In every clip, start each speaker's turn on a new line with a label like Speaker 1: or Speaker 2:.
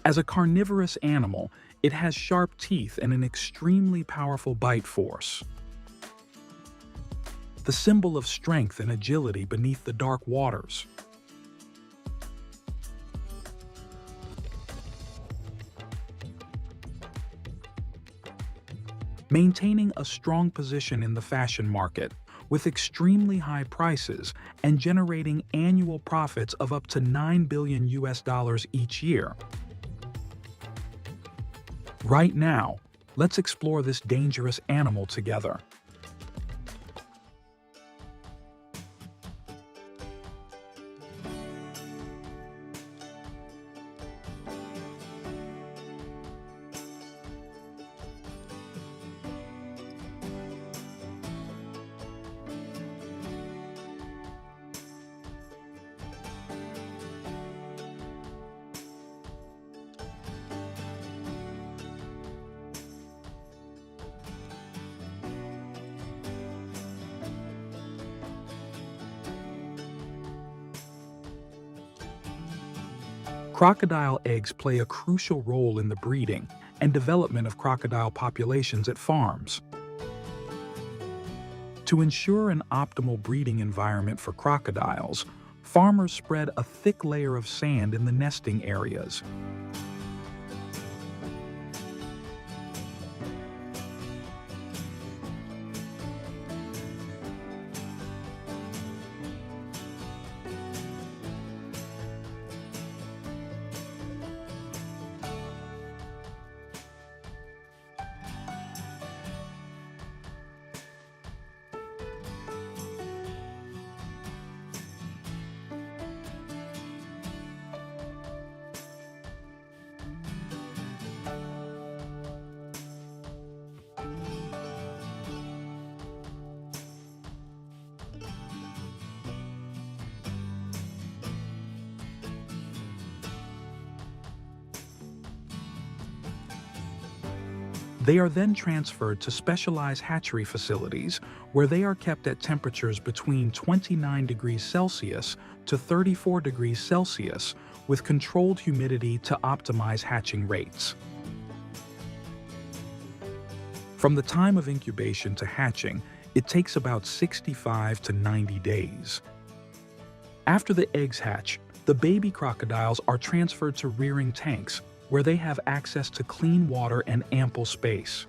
Speaker 1: As a carnivorous animal, it has sharp teeth and an extremely powerful bite force. The symbol of strength and agility beneath the dark waters. Maintaining a strong position in the fashion market with extremely high prices and generating annual profits of up to $9 billion each year. Right now, let's explore this dangerous animal together. Crocodile eggs play a crucial role in the breeding and development of crocodile populations at farms. To ensure an optimal breeding environment for crocodiles, farmers spread a thick layer of sand in the nesting areas. They are then transferred to specialized hatchery facilities where they are kept at temperatures between 29 degrees Celsius to 34 degrees Celsius with controlled humidity to optimize hatching rates. From the time of incubation to hatching, it takes about 65 to 90 days. After the eggs hatch, the baby crocodiles are transferred to rearing tanks where they have access to clean water and ample space.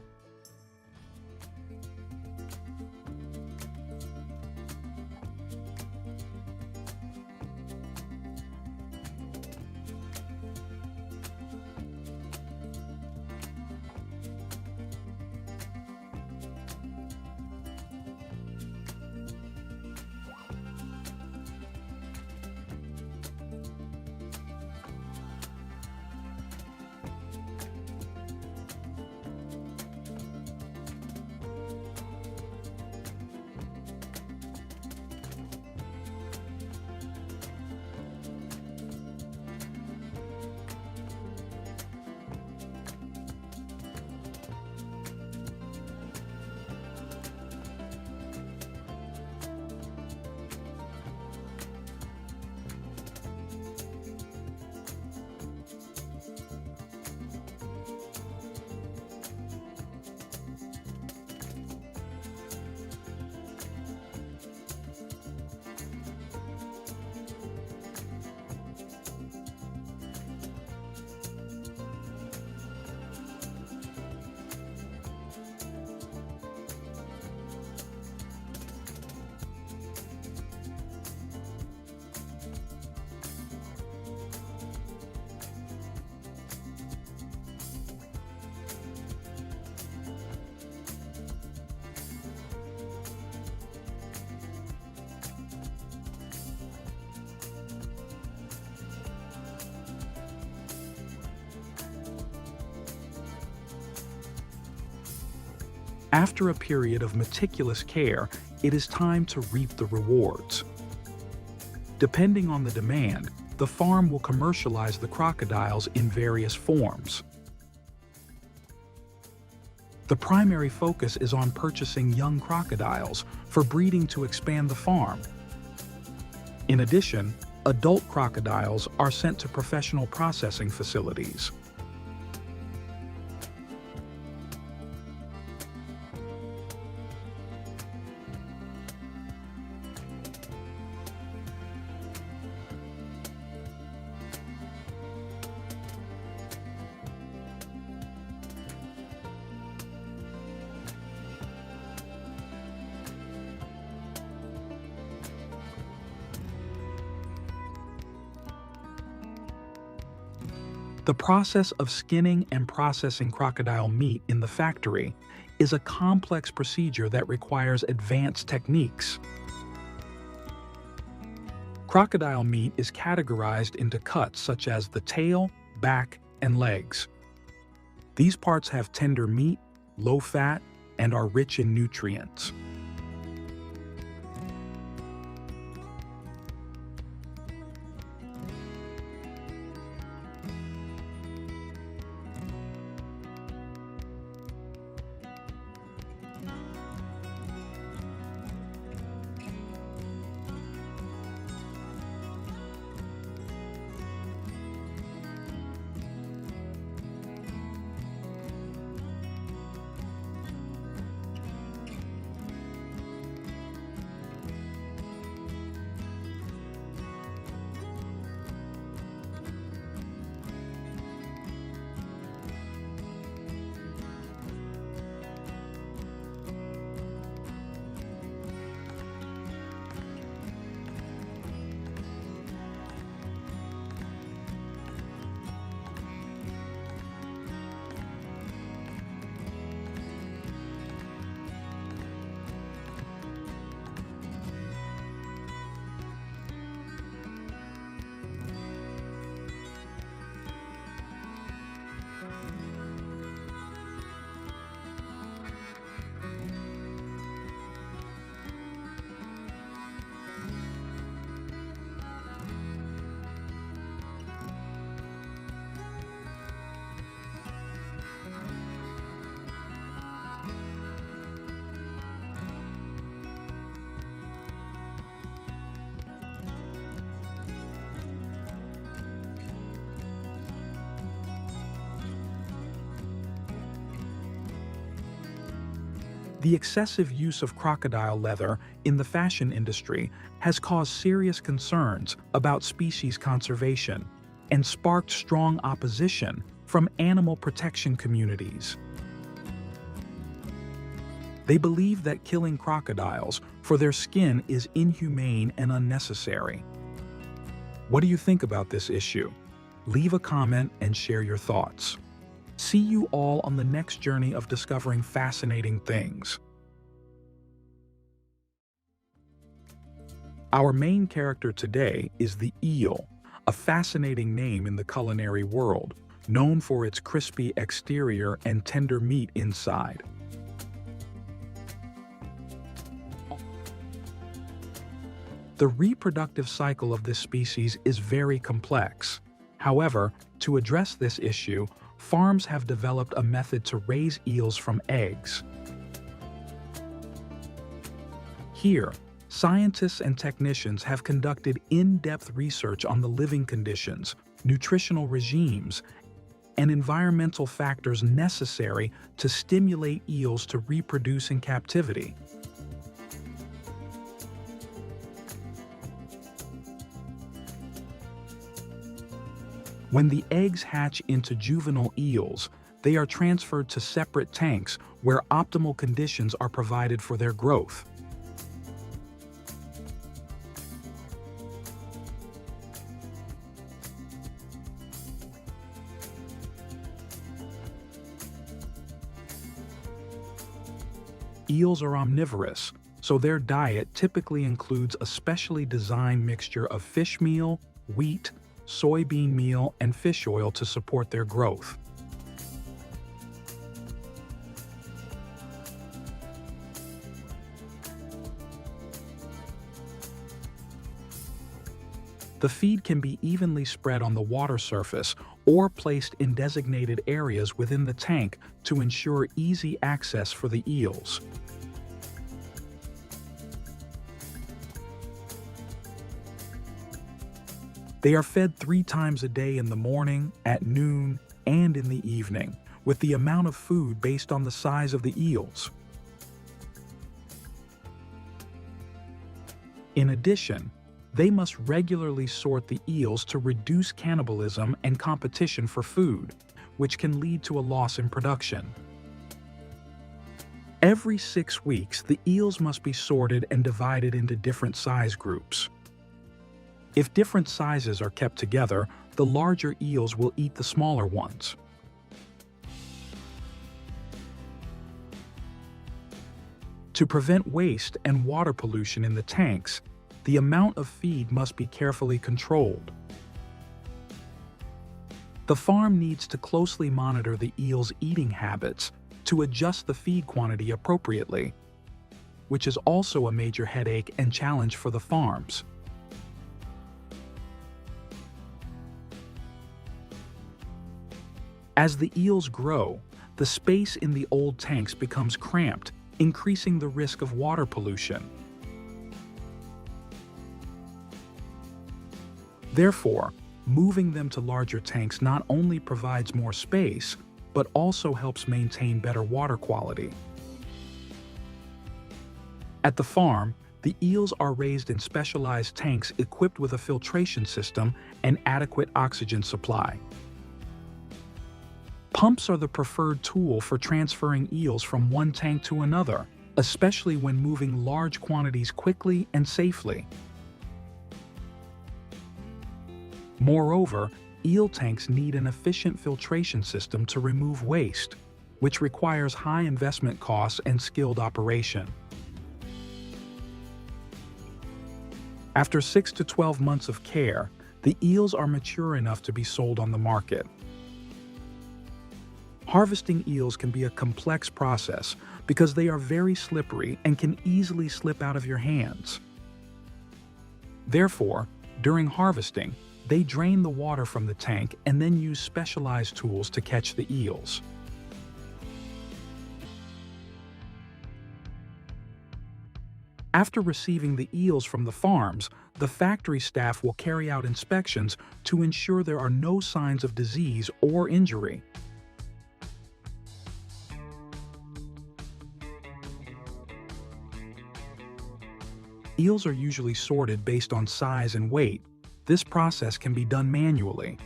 Speaker 1: After a period of meticulous care, it is time to reap the rewards. Depending on the demand, the farm will commercialize the crocodiles in various forms. The primary focus is on purchasing young crocodiles for breeding to expand the farm. In addition, adult crocodiles are sent to professional processing facilities. The process of skinning and processing crocodile meat in the factory is a complex procedure that requires advanced techniques. Crocodile meat is categorized into cuts such as the tail, back, and legs. These parts have tender meat, low fat, and are rich in nutrients. The excessive use of crocodile leather in the fashion industry has caused serious concerns about species conservation and sparked strong opposition from animal protection communities. They believe that killing crocodiles for their skin is inhumane and unnecessary. What do you think about this issue? Leave a comment and share your thoughts. See you all on the next journey of discovering fascinating things. Our main character today is the eel, a fascinating name in the culinary world, known for its crispy exterior and tender meat inside. The reproductive cycle of this species is very complex. However, to address this issue, farms have developed a method to raise eels from eggs. Here, scientists and technicians have conducted in-depth research on the living conditions, nutritional regimes, and environmental factors necessary to stimulate eels to reproduce in captivity. When the eggs hatch into juvenile eels, they are transferred to separate tanks where optimal conditions are provided for their growth. Eels are omnivorous, so their diet typically includes a specially designed mixture of fish meal, wheat, soybean meal, and fish oil to support their growth. The feed can be evenly spread on the water surface or placed in designated areas within the tank to ensure easy access for the eels. They are fed 3 times a day in the morning, at noon, and in the evening, with the amount of food based on the size of the eels. In addition, they must regularly sort the eels to reduce cannibalism and competition for food, which can lead to a loss in production. Every 6 weeks, the eels must be sorted and divided into different size groups. If different sizes are kept together, the larger eels will eat the smaller ones. To prevent waste and water pollution in the tanks, the amount of feed must be carefully controlled. The farm needs to closely monitor the eel's eating habits to adjust the feed quantity appropriately, which is also a major headache and challenge for the farms. As the eels grow, the space in the old tanks becomes cramped, increasing the risk of water pollution. Therefore, moving them to larger tanks not only provides more space, but also helps maintain better water quality. At the farm, the eels are raised in specialized tanks equipped with a filtration system and adequate oxygen supply. Pumps are the preferred tool for transferring eels from one tank to another, especially when moving large quantities quickly and safely. Moreover, eel tanks need an efficient filtration system to remove waste, which requires high investment costs and skilled operation. After 6 to 12 months of care, the eels are mature enough to be sold on the market. Harvesting eels can be a complex process because they are very slippery and can easily slip out of your hands. Therefore, during harvesting, they drain the water from the tank and then use specialized tools to catch the eels. After receiving the eels from the farms, the factory staff will carry out inspections to ensure there are no signs of disease or injury. Eels are usually sorted based on size and weight. This process can be done manually.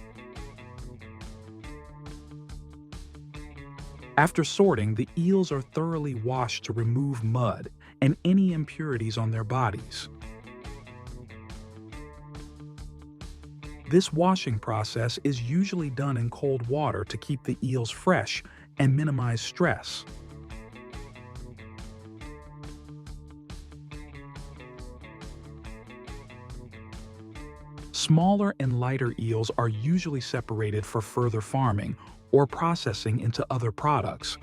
Speaker 1: After sorting, the eels are thoroughly washed to remove mud and any impurities on their bodies. This washing process is usually done in cold water to keep the eels fresh and minimize stress. Smaller and lighter eels are usually separated for further farming or processing into other products.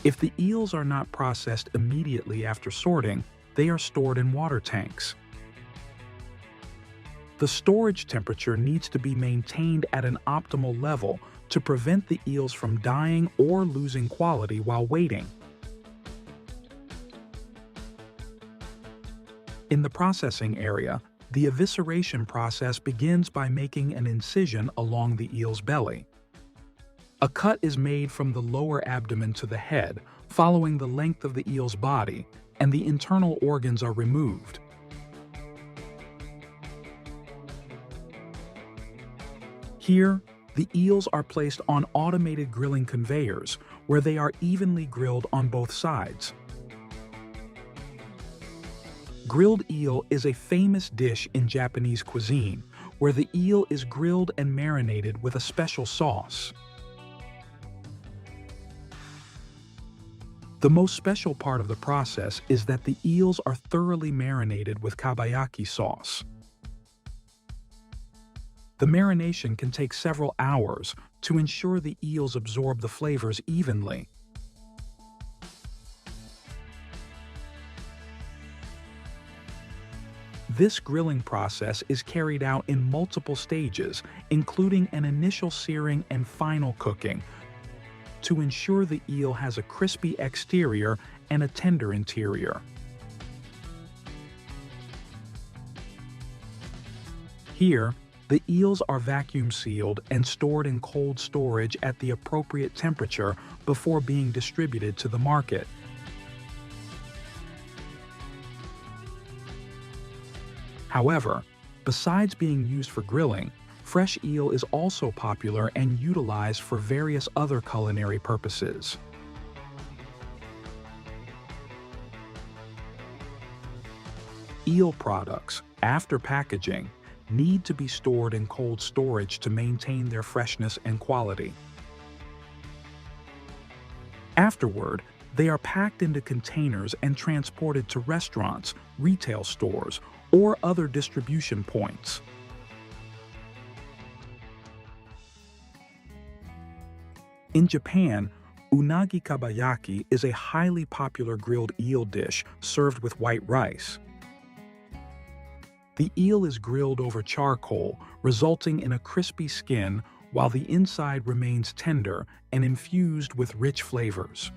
Speaker 1: If the eels are not processed immediately after sorting, they are stored in water tanks. The storage temperature needs to be maintained at an optimal level to prevent the eels from dying or losing quality while waiting. In the processing area, the evisceration process begins by making an incision along the eel's belly. A cut is made from the lower abdomen to the head, following the length of the eel's body, and the internal organs are removed. Here, the eels are placed on automated grilling conveyors, where they are evenly grilled on both sides. Grilled eel is a famous dish in Japanese cuisine, where the eel is grilled and marinated with a special sauce. The most special part of the process is that the eels are thoroughly marinated with kabayaki sauce. The marination can take several hours to ensure the eels absorb the flavors evenly. This grilling process is carried out in multiple stages, including an initial searing and final cooking, to ensure the eel has a crispy exterior and a tender interior. Here, the eels are vacuum sealed and stored in cold storage at the appropriate temperature before being distributed to the market. However, besides being used for grilling, fresh eel is also popular and utilized for various other culinary purposes. Eel products, after packaging, need to be stored in cold storage to maintain their freshness and quality. Afterward, they are packed into containers and transported to restaurants, retail stores, or other distribution points. In Japan, unagi kabayaki is a highly popular grilled eel dish served with white rice. The eel is grilled over charcoal, resulting in a crispy skin while the inside remains tender and infused with rich flavors.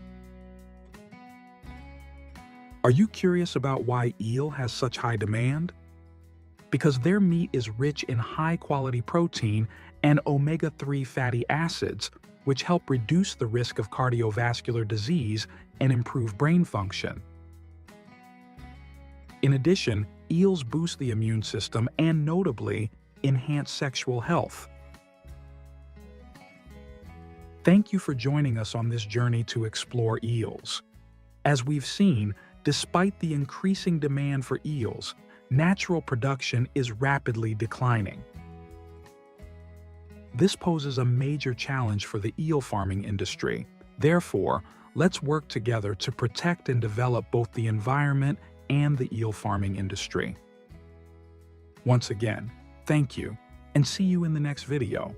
Speaker 1: Are you curious about why eel has such high demand? Because their meat is rich in high-quality protein and omega-3 fatty acids, which help reduce the risk of cardiovascular disease and improve brain function. In addition, eels boost the immune system and, notably, enhance sexual health. Thank you for joining us on this journey to explore eels. As we've seen, despite the increasing demand for eels, natural production is rapidly declining. This poses a major challenge for the eel farming industry. Therefore, let's work together to protect and develop both the environment and the eel farming industry. Once again, thank you, and see you in the next video.